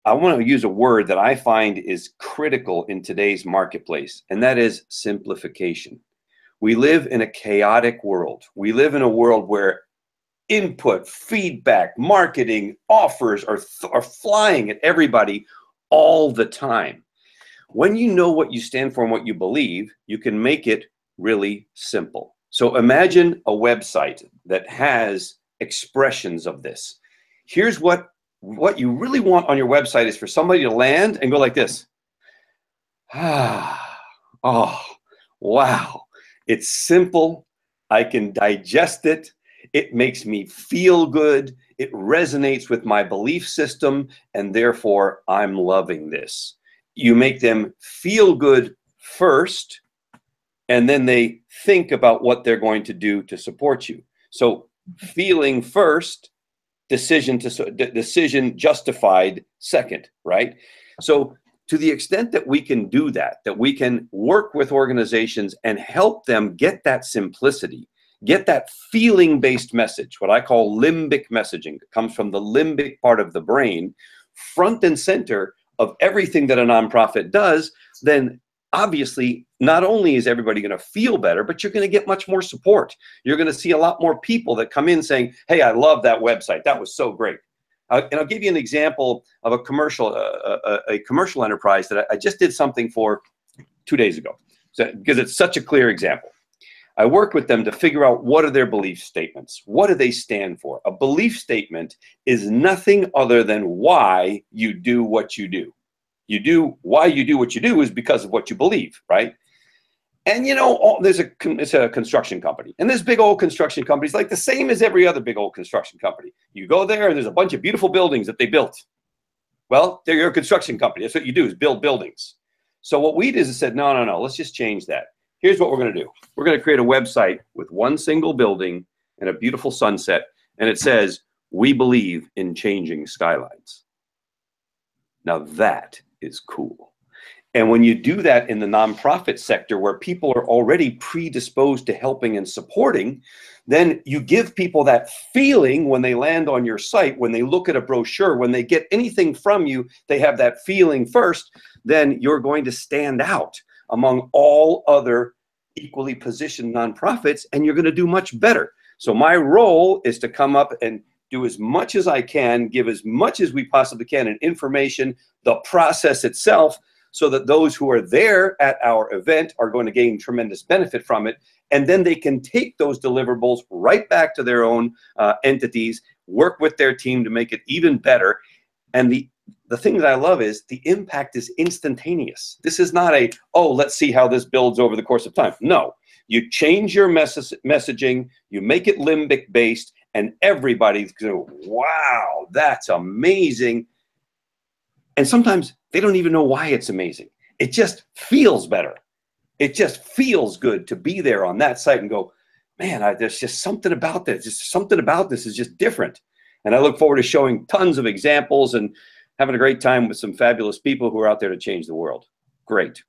I want to use a word that I find is critical in today's marketplace, and that is simplification. We live in a chaotic world. We live in a world where input, feedback, marketing, offers are flying at everybody all the time. When you know what you stand for and what you believe, you can make it really simple. So imagine a website that has expressions of this. Here's what you really want on your website is for somebody to land and go like this. Ah, oh, wow. It's simple. I can digest it. It makes me feel good. It resonates with my belief system, and therefore I'm loving this. You make them feel good first, and then they think about what they're going to do to support you. So feeling first, decision justified second, right? So to the extent that we can do that, that we can work with organizations and help them get that simplicity, get that feeling-based message, what I call limbic messaging. It comes from the limbic part of the brain, front and center of everything that a nonprofit does, then obviously not only is everybody going to feel better, but you're going to get much more support. You're going to see a lot more people that come in saying, hey, I love that website. That was so great. And I'll give you an example of a commercial enterprise that I just did something for 2 days ago, because it's such a clear example. I worked with them to figure out what are their belief statements. What do they stand for? A belief statement is nothing other than why you do what you do. Why you do what you do is because of what you believe, right? And you know, it's a construction company, and this big old construction company is like the same as every other big old construction company. You go there and there's a bunch of beautiful buildings that they built. Well, they're your construction company. That's what you do, is build buildings. So what we did is said, no, let's just change that. Here's what we're going to do. We're going to create a website with one single building and a beautiful sunset, and it says, we believe in changing skylines. Now that is cool. And when you do that in the nonprofit sector where people are already predisposed to helping and supporting, then you give people that feeling when they land on your site, when they look at a brochure, when they get anything from you, they have that feeling first, then you're going to stand out among all other equally positioned nonprofits, and you're going to do much better. So my role is to come up and do as much as I can, give as much as we possibly can in information, the process itself, so that those who are there at our event are going to gain tremendous benefit from it. And then they can take those deliverables right back to their own entities, work with their team to make it even better. And the thing that I love is the impact is instantaneous. This is not a, oh, let's see how this builds over the course of time. No, you change your messaging, you make it limbic based, and everybody's going, wow, that's amazing. And sometimes they don't even know why it's amazing. It just feels better. It just feels good to be there on that site and go, man, there's just something about this. Just something about this is just different. And I look forward to showing tons of examples and having a great time with some fabulous people who are out there to change the world. Great.